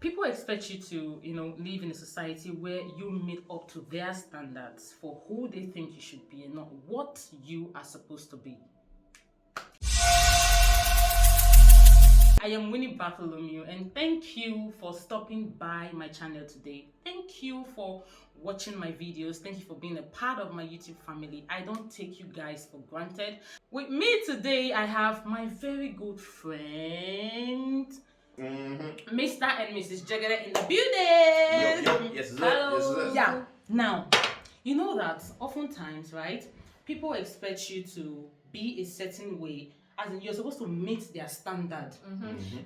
People expect you to, live in a society where you meet up to their standards for who they think you should be and not what you are supposed to be. I am Winnie Bartholomew, and thank you for stopping by my channel today. Thank you for watching my videos. Thank you for being a part of my YouTube family. I don't take you guys for granted. With me today, I have my very good friend, Mr. and Mrs. Jagger in the building. Yo, yes, sir. Hello. Yes, sir. Yeah. Now, you know that oftentimes, right, people expect you to be a certain way, as in you're supposed to meet their standard,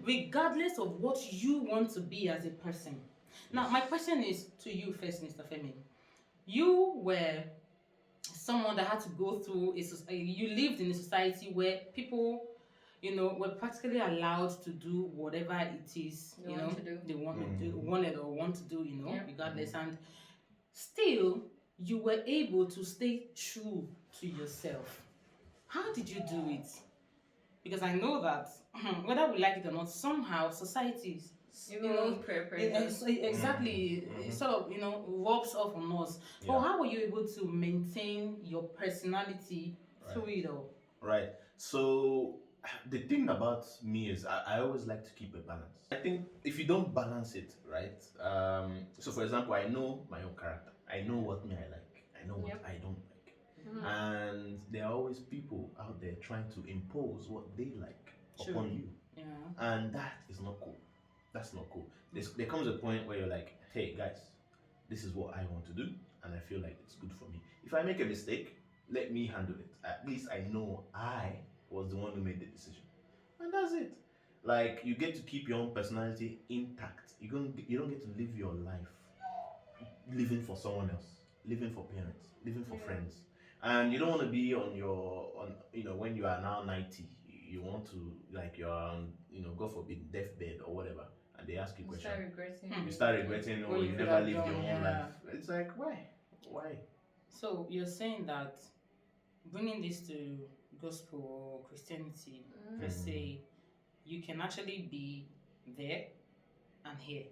regardless of what you want to be as a person. Now, my question is to you first, Mr. Femi. You were someone that had to go through you lived in a society where people, were practically allowed to do whatever it is they wanted or want to do, regardless. And still, you were able to stay true to yourself. How did you do it? Because I know that whether we like it or not, somehow societies, exactly, sort of, rubs off on us. Yeah. But how were you able to maintain your personality through it all? Right. So the thing about me is I always like to keep a balance. I think if you don't balance it, right? So for example, I know my own character. I know what me I like. I know what I don't like. And there are always people out there trying to impose what they like upon you. Yeah. And that is not cool. That's not cool. There comes a point where you're like, hey guys, this is what I want to do, and I feel like it's good for me. If I make a mistake, let me handle it. At least I know I was the one who made the decision. And that's it. Like, you get to keep your own personality intact. You don't get to live your life living for someone else, living for parents, living for friends. And you don't want to be when you are now 90, you want to, like, you're on, God forbid, deathbed or whatever, and they ask you questions. You start regretting, or you never lived your own life. It's like, why? So you're saying that bringing this to gospel or Christianity per se, you can actually be there and here,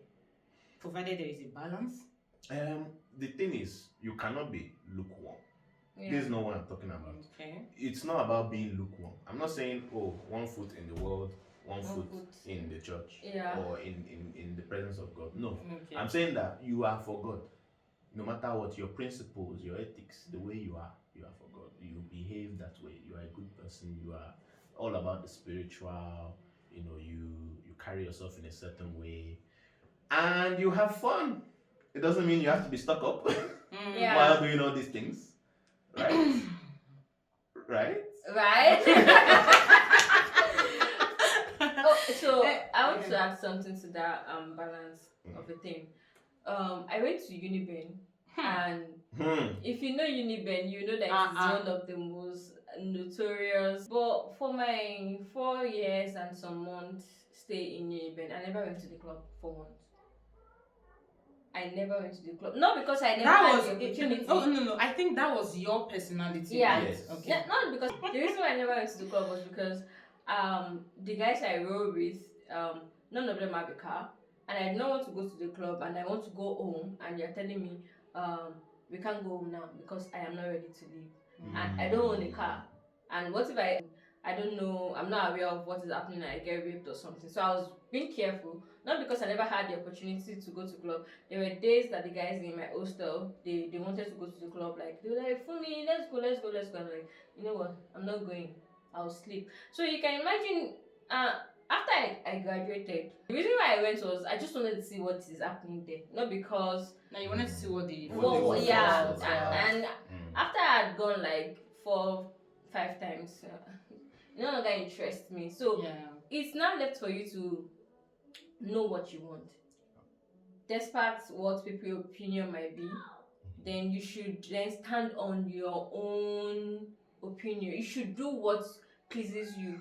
provided there is a balance. The thing is, you cannot be lukewarm. This is not what I'm talking about. Okay. It's not about being lukewarm. I'm not saying, oh, 1 foot in the world, one foot in the church, or in the presence of God. No. Okay. I'm saying that you are for God. No matter what, your principles, your ethics, the way you are for God. You behave that way. You are a good person. You are all about the spiritual. You carry yourself in a certain way, and you have fun. It doesn't mean you have to be stuck up while doing all these things. Right? Right? So I want to add something to that balance of the thing. I went to Uniben, and if you know Uniben, you know that it's one of the most notorious. But for my 4 years and some months stay in Uniben, I never went to the club for once. I never went to the club. Not because I never had the opportunity. Oh, no. I think that was your personality. Yeah. Yes. Okay. Not because the reason why I never went to the club was because the guys I roll with, none of them have a car, and I did not want to go to the club, and I want to go home, and you're telling me we can't go home now because I am not ready to leave, and I don't own a car. And what if I don't know, I'm not aware of what is happening and I get raped or something. So I was being careful, not because I never had the opportunity to go to club. There were days that the guys in my hostel, they wanted to go to the club. Like, they were like, Fumi, let's go. I'm like, you know what, I'm not going, I'll sleep. So you can imagine, after I graduated, the reason why I went was I just wanted to see what is happening there. Not because... Now you wanted to see what the... And after I had gone like 4-5 times, no longer interests me. So it's now left for you to know what you want. Despite what people's opinion might be, then you should then stand on your own opinion. You should do what pleases you.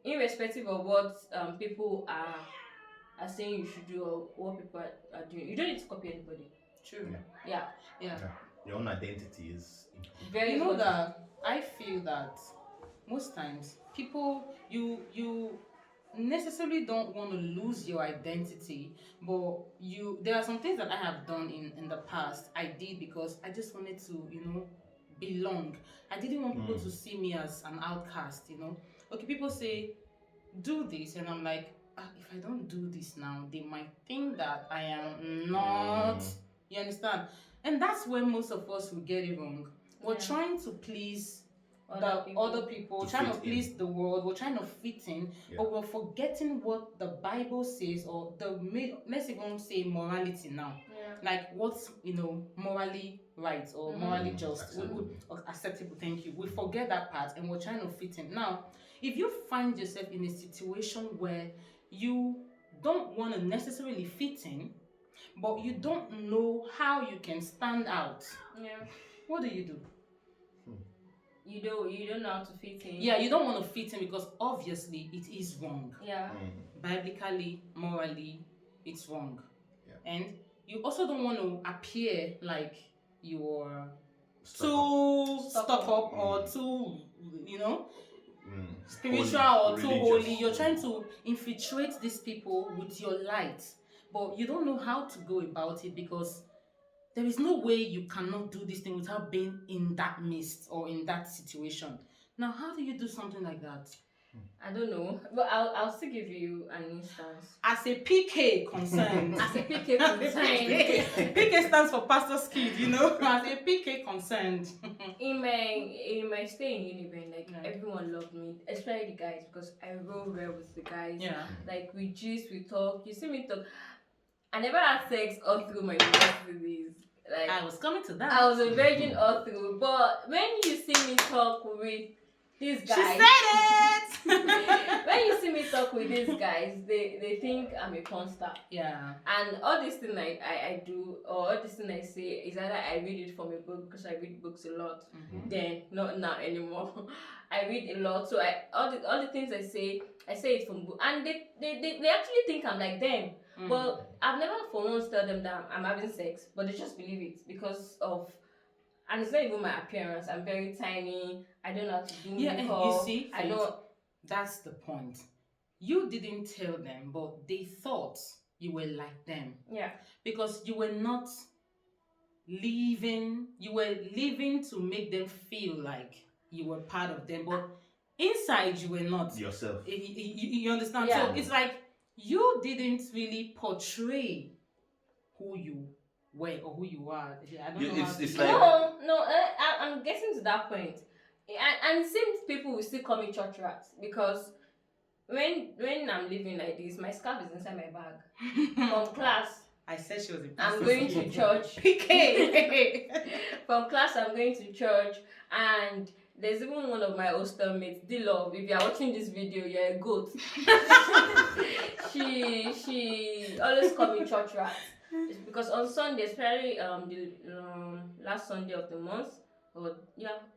Irrespective of what people are saying you should do or what people are doing. You don't need to copy anybody. True. Yeah. Your own identity is very important. That I feel that most times people you necessarily don't want to lose your identity, but there are some things that I have done in the past. I did because I just wanted to, belong. I didn't want people to see me as an outcast. Okay, people say do this, and I'm like, if I don't do this now, they might think that I am not. You understand? And that's where most of us will get it wrong. We're Yeah. trying to please Other other people. people, To trying to fit please in. the world. We're trying to fit in, Yeah. but we're forgetting what the Bible says, or let's even say morality now. Yeah. Like what's morally right or morally just Acceptable. or acceptable. Thank you. We forget that part, and we're trying to fit in. Now, if you find yourself in a situation where you don't want to necessarily fit in, but you don't know how you can stand out, Yeah. what do you do? You don't know how to fit in. Yeah, you don't want to fit in because obviously it is wrong. Yeah. Biblically, morally, it's wrong. Yeah. And you also don't want to appear like you're Stuck too stuck up or too, spiritual Holy, or too religious. holy. You're trying to infiltrate these people with your light, but you don't know how to go about it because there is no way you cannot do this thing without being in that midst or in that situation. Now, how do you do something like that? I don't know, but I'll still give you an instance. As a PK concerned, As a PK concerned, PK stands for pastor's kid, as a PK concerned. in my stay in Uniben, like everyone loved me, especially the guys, because I roll well with the guys. Yeah. Like we gist, we talk. You see me talk. I never had sex all through my university days. Like I was coming to that. I was a virgin all through, but when you see me talk with these guys, she said it. when you see me talk with these guys, they think I'm a porn star. Yeah. And all this thing I do, or all this thing I say, is either I read it from a book because I read books a lot. Then not now anymore. I read a lot, so all the things I say it from book, and they actually think I'm like them. But I've never for once tell them that I'm having sex, but they just believe it because of, and it's not even my appearance. I'm very tiny. I don't know how to do makeup. And you see, I don't. That's the point. You didn't tell them, but they thought you were like them. Yeah. Because you were not living. You were living to make them feel like you were part of them, but inside you were not yourself. You understand? Yeah. So it's like you didn't really portray who you were or who you are. I don't know. It's like no. I'm getting to that point, and it seems people will still call me church rat because when I'm living like this, my scarf is inside my bag from class. I said she was a I'm going to church. PK. From class, I'm going to church, and there's even one of my hostel mates, D-Love. If you're watching this video, you're a goat. she always call me church rat. It's because on Sunday, especially the last Sunday of the month, or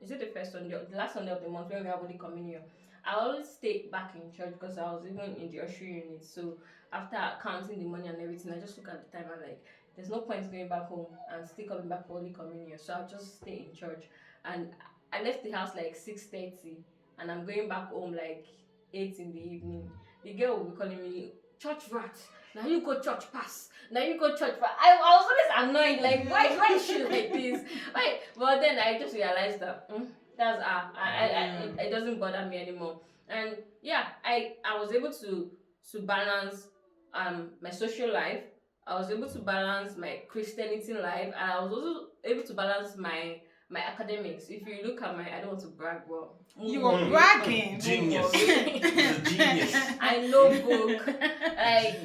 is it the first Sunday, the last Sunday of the month when we have Holy Communion, I always stay back in church because I was even in the ushering unit. So after counting the money and everything, I just look at the time and like, there's no point going back home and still coming back for Holy Communion. So I'll just stay in church. And I left the house like 6:30, and I'm going back home like 8 in the evening. The girl will be calling me church rat. Now you go church pass. Now you go church pass. I was always annoyed. Like why is she like this? Why? But then I just realized that that's it doesn't bother me anymore. And I was able to balance my social life. I was able to balance my Christianity life, and I was also able to balance my academics. If you look at I don't want to brag, but you were bragging. Genius. Genius. I know book. Like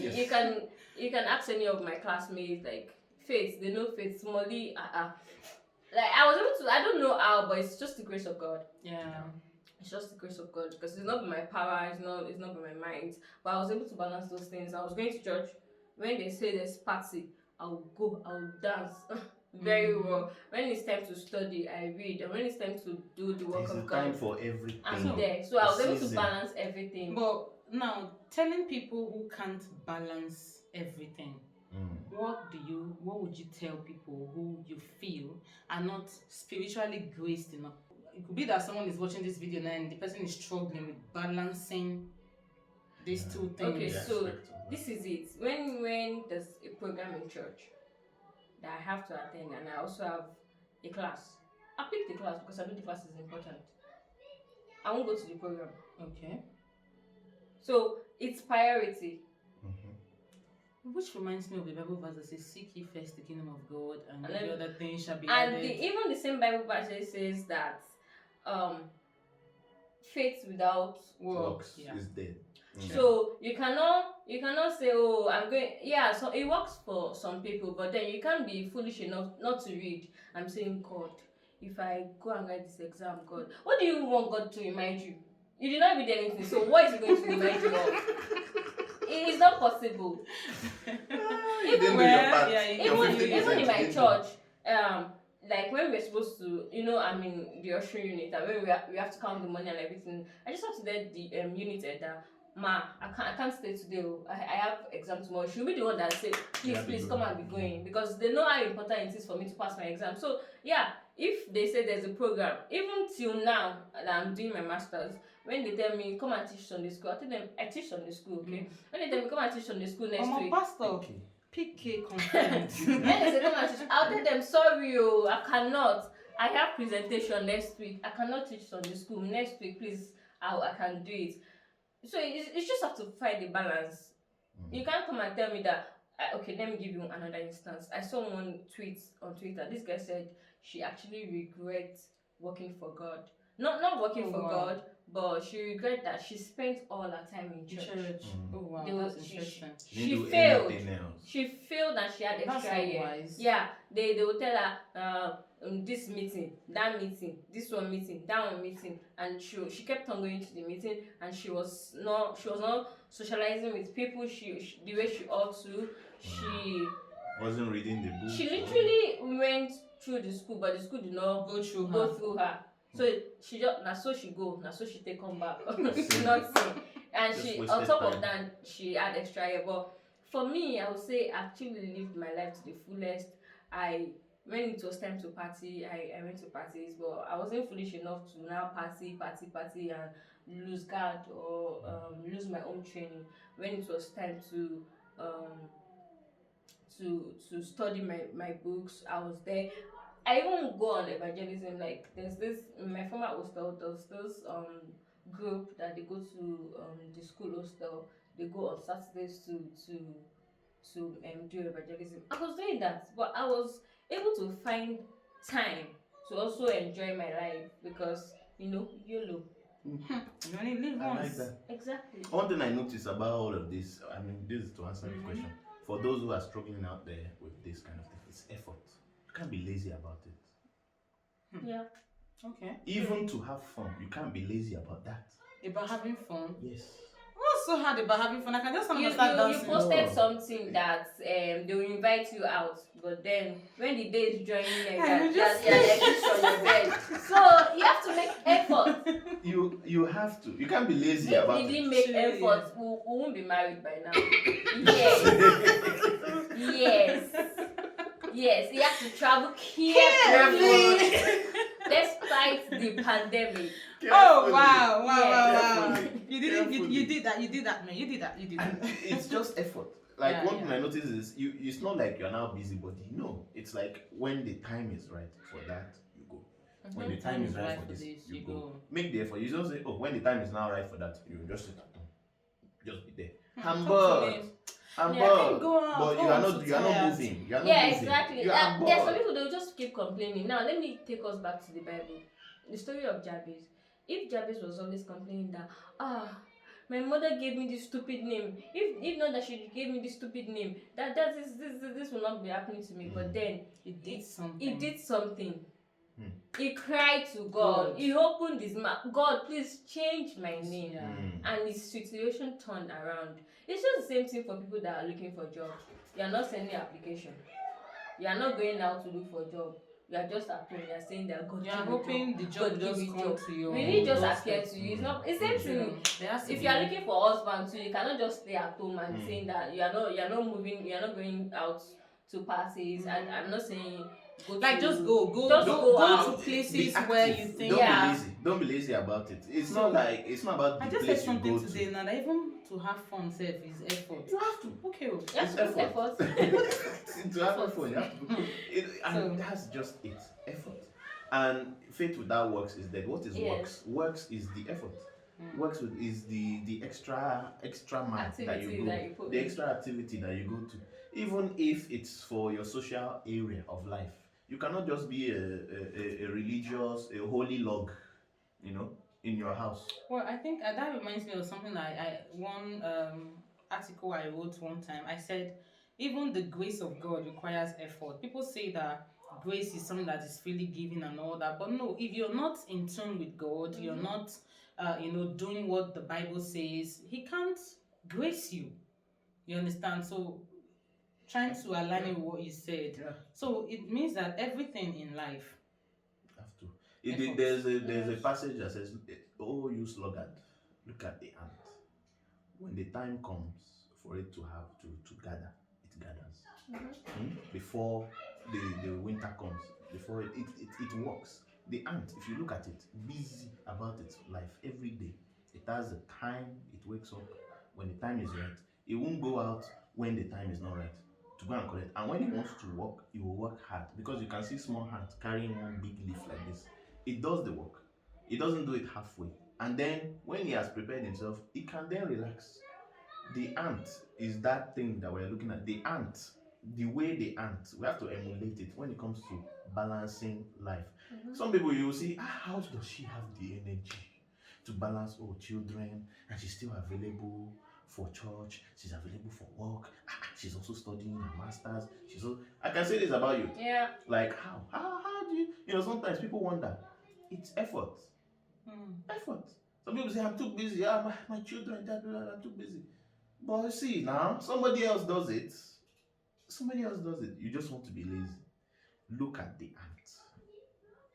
you can ask any of my classmates, like Faith, they know Faith, Smolly, like I was able to, I don't know how, but it's just the grace of God. Yeah. It's just the grace of God, because it's not by my power, it's not by my mind. But I was able to balance those things. I was going to church. When they say there's party, I'll go, I'll dance very well. When it's time to study, I read. And when it's time to do the work There's of a God, time for everything. I'm there. So I was able to balance everything. But now, telling people who can't balance everything, what would you tell people who you feel are not spiritually graced enough? It could be that someone is watching this video now and the person is struggling with balancing these two Okay, things. so this is it. When there's a program in church that I have to attend, and I also have a class, I pick the class because I know the class is important. I won't go to the program. Okay. So it's priority. Which reminds me of the Bible verse that says, "Seek ye first the kingdom of God, and And every then- other thing shall be And added." even the same Bible verse says that faith without works. Yeah. is dead. So you cannot say, oh, I'm going. Yeah, so it works for some people, but then you can't be foolish enough not to read. I'm saying, God, if I go and write this exam, God, what do you want God to remind you? You did not read anything, so what is he going to remind you of? It is not possible. Even yeah, Even in my church, like when we're supposed to, I'm in the ushering unit, and when we have to count the money and everything, I just have to let the unit head ma, I can't stay today. I have exam tomorrow. She'll be the one that say, please come and be going, because they know how important it is for me to pass my exam. So yeah, if they say there's a program, even till now that I'm doing my masters, when they tell me come and teach Sunday school, I tell them I teach Sunday school, okay? When they tell me come and teach Sunday school next week, pastor. PK confirmed. when they say come and teach, I'll tell them sorry, I cannot. I have presentation next week. I cannot teach Sunday school next week. Please, I can do it. So it's just have to find the balance. You can't come and tell me that. Okay, let me give you another instance. I saw one tweet on Twitter. This guy said she actually regrets working for God. Not working for God, but she regrets that she spent all her time in church. Oh wow, that's interesting. She failed. She failed and she had extra year. Wise. Yeah, they will tell her this meeting, that meeting, this one meeting, that one meeting, and she kept on going to the meeting, and she was not socializing with people the way she ought to. She wasn't reading the book. She literally went through the school, but the school did not go through her. So she just so she take come back. Nothing. And just she on top of that she had extra year. But for me, I would say I actually lived my life to the fullest. When it was time to party, I went to parties, but I wasn't foolish enough to now party and lose guard or lose my own training. When it was time to study my books, I was there. I even go on evangelism. Like there's this in my former hostel. There's this group that they go to the school hostel. They go on Saturdays to do evangelism. I was doing that, but I was able to find time to also enjoy my life because YOLO. You only live once. I like that. Exactly. One thing I notice about all of this, I mean, this is to answer the question. For those who are struggling out there with this kind of thing, it's effort. You can't be lazy about it. Yeah. Okay. Even to have fun, you can't be lazy about that. About having fun? Yes. What's so hard about having fun? I can just start dancing. You posted something that they will invite you out, but then when the day is joining them, you're on your bed. So you have to make effort. You have to. You can't be lazy if about you it. didn't make effort, we won't be married by now. Yes. You have to travel carefully. Despite the pandemic. Oh wow. You did that, man. You did that. It's just effort. Like one thing I notice is it's not like you're now busybody. No. It's like when the time is right for that, you go. When the time is right for this, you go. Make the effort. You don't say, when the time is now right for that, you just sit at home. Just be there. I'm bored. But you are not moving. You are not moving. Exactly. You are bored. There's some people they'll just keep complaining. Now let me take us back to the Bible. The story of Jabez. If Jabez was always complaining that my mother gave me this stupid name. If not that she gave me this stupid name, this will not be happening to me. But then he did something. He cried to God. He opened his mouth. God, please change my name. Yeah. And his situation turned around. It's just the same thing for people that are looking for jobs. You are not sending application. You are not going out to look for a job. You are just applying. You are saying that God, you are hoping the job just come to you. Really just appear to you. It's not. It's same thing. If you are looking for husband too, you cannot just stay at home and saying that you are not moving. You are not going out to parties. And I'm not saying go Like to, just go just Don't, go go out. to be places active. where you think. Don't Yeah. be lazy. Don't be lazy about it. It's So, it's not about I the just said place you something go today to. now that even to have fun self is effort. You have to. Okay. Oh. You have It's to put effort. effort. To have fun, you have to put it, and So- that's just it. Effort. And faith without works is dead. What is Yes. works? Works is the effort. Works with is the extra mile that Activity you go, that you put the in. extra activity that you go to, even if it's for your social area of life. You cannot just be a religious, a holy log, in your house. Well, I think that reminds me of something I one article I wrote one time. I said even the grace of God requires effort. People say that grace is something that is freely given and all that, but no, if you're not in tune with God, you're not doing what the Bible says, He can't grace you. You understand? So trying to align it with what you said. Yeah. So it means that everything in life. Have to. Effort. There's a passage that says, "Oh, you sluggard, look at the ant. When the time comes for it to have to gather, it gathers. Before the winter comes, before it works. The ant, if you look at it, busy about its life every day. It has a time it wakes up when the time is right. It won't go out when the time is not right to go and collect. And when it wants to work, it will work hard because you can see small hands carrying one big leaf like this. It does the work. It doesn't do it halfway. And then when he has prepared himself, he can then relax. The ant is that thing that we're looking at. The ant, the way the ant, we have to emulate it when it comes to balancing life. Some people you will see, how does she have the energy to balance children, and she's still available for church, she's available for work, she's also studying her masters. I can say this about you. Yeah. Like how do you sometimes people wonder. It's effort. Effort. Some people say I'm too busy. My children, I'm too busy. But see now, somebody else does it. You just want to be lazy. Look at the ant.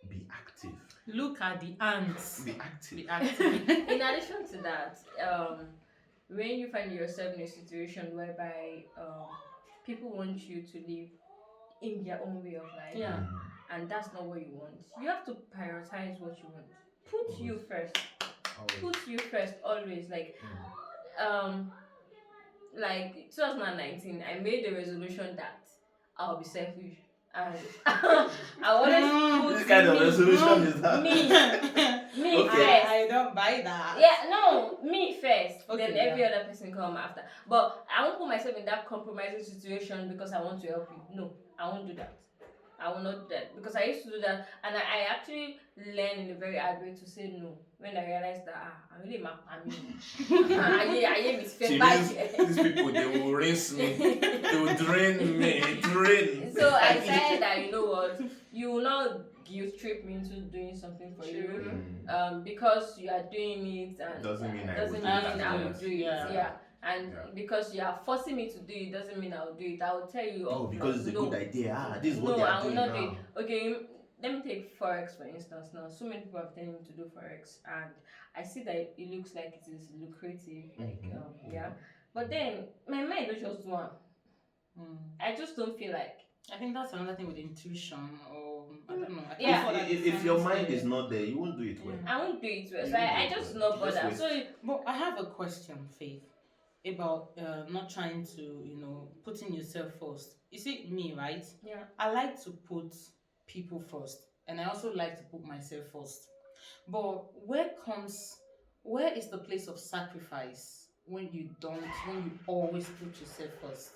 Be active. Look at the ants. Be active. Be active. In addition to that, when you find yourself in a situation whereby people want you to live in their own way of life, Yeah. and that's not what you want, you have to prioritize what you want. Put you first. Always. Put you first always. Like 2019, I made a resolution that I'll be selfish, and I always This put kind of me, resolution is that? me Okay. first. I don't buy that. Yeah, no, me first. Okay, then every other person come after. But I won't put myself in that compromising situation because I want to help you. No, I won't do that. I will not do that because I used to do that, and I actually learned in a very hard way to say no when I realized that I'm really mad. I am his She bad. means these people, they will rinse me, they will drain me, drain. So I decided that you know what, you will not guilt trip me into doing something for you. Because you are doing it, and Doesn't mean I will do it. Yeah. And because you are forcing me to do it doesn't mean I will do it. I will tell you. Oh, because it's a good idea. This is what No, they are I will doing not now. do it. Okay, let me take forex for instance. Now, so many people have telling me to do forex, and I see that it looks like it is lucrative. But then my mind don't just do one. I just don't feel like. I think that's another thing with intuition, or I don't know. If your mind is not there, you won't do it well. I won't do it well. You So won't do I it just well. not You just bother. waste. So But I have a question, Faith, about not trying to, putting yourself first. You see, me, right? yeah. I like to put people first, and I also like to put myself first. But where is the place of sacrifice when you always put yourself first?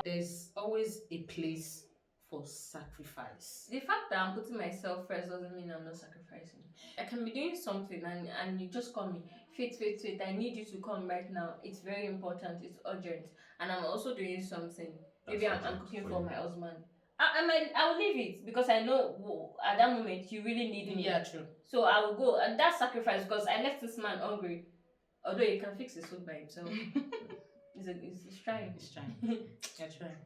There's always a place for sacrifice. The fact that I'm putting myself first doesn't mean I'm not sacrificing. I can be doing something and you just call me, Faith, I need you to come right now. It's very important, it's urgent. And I'm also doing something. Maybe I'm cooking for my husband. I'll leave it because I know at that moment you really need me. Yeah, true. So I will go, and that's sacrifice because I left this man hungry. Although he can fix his food by himself. He's trying. It's trying. Yeah, trying.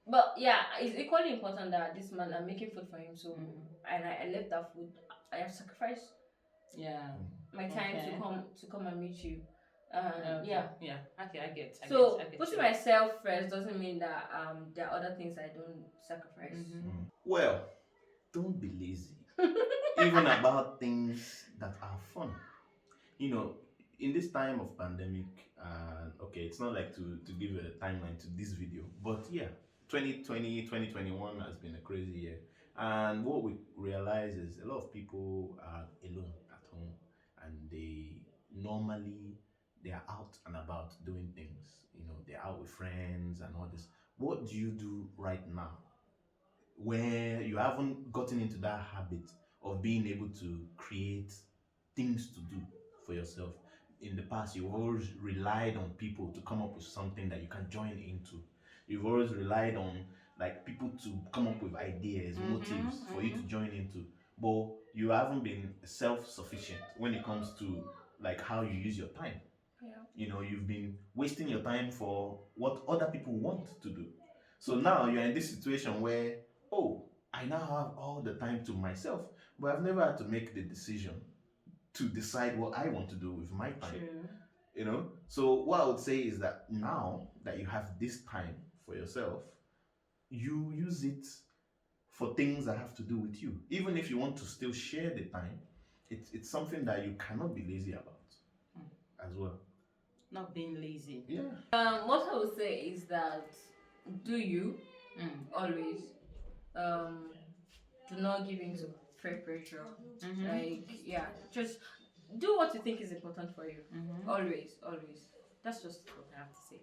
But yeah, it's equally important that this man, I'm making food for him. So and I left that food. I have sacrificed Yeah. my time to come and meet you. Yeah. Yeah. Okay, I get. So I get putting you. myself first doesn't mean that there are other things I don't sacrifice. Well, don't be lazy. Even about things that are fun. You know, in this time of pandemic, okay, it's not like to give a timeline to this video, but yeah, 2020, 2021 has been a crazy year. And what we realize is a lot of people are alone at home, and normally they are out and about doing things. You know, they're out with friends and all this. What do you do right now where you haven't gotten into that habit of being able to create things to do for yourself? In the past, you've always relied on people to come up with something that you can join into. You've always relied on like people to come up with ideas, motives for you to join into. But you haven't been self-sufficient when it comes to like how you use your time. Yeah. You know, you've been wasting your time for what other people want to do. So now you're in this situation where, oh, I now have all the time to myself, but I've never had to make the decision to decide what I want to do with my time. True. You know, so what I would say is that now that you have this time for yourself, you use it for things that have to do with you. Even if you want to still share the time, it's something that you cannot be lazy about as well. Not being lazy. Yeah. What I would say is that do you always do not give in to peer pressure. Like just do what you think is important for you. Always. That's just what I have to say.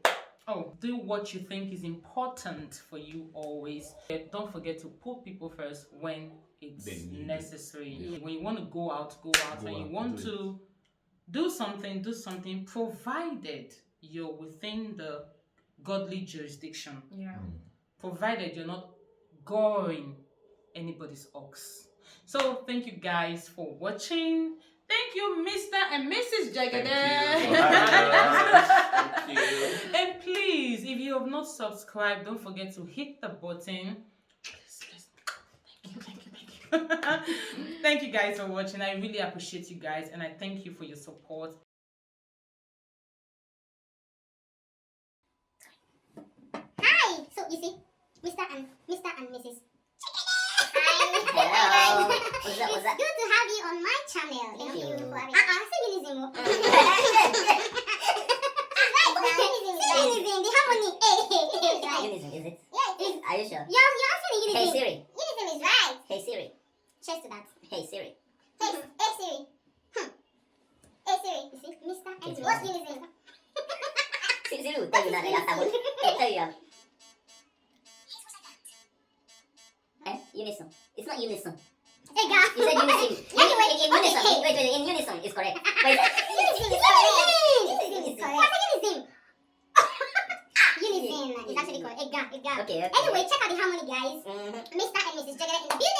Oh, do what you think is important for you always. Don't forget to put people first when it's They need it. necessary. Yeah. When you want to go out, Go and you out, want do to do something, provided you're within the godly jurisdiction. Yeah. Provided you're not goring anybody's ox. So thank you guys for watching. Thank you, Mr. and Mrs. Jagade. Thank you. And please, if you have not subscribed, don't forget to hit the button. Thank you. Thank you guys for watching. I really appreciate you guys, and I thank you for your support. Hi! So you see, Mr. and Mrs. Hello. What's up? It's good to have you on my channel. Thank you. For having... say Unizimo. Unizim, the harmony. Right. Unison, is it? Yeah, it is. Are you sure? You're answering Unizim. Hey Siri. Unizim is right. Hey Siri. Cheers to that. Hey Siri. Hey Siri. Hey Siri. You see, Mr. and Yes, what's ma'am. Unizim? Siri will tell you now that you have taboo. Hey, tell you. Unison. It's not unison. Hey, guy. You said unison. Anyway, in unison. okay, hey. Wait, in unison is correct. Wait. Unizim is correct. Unizim is correct. What's Unizim? Unizim is actually correct. Egga. Okay. Anyway, check out the harmony, guys. Mm-hmm. Mr. and Mrs. Jagger in the building.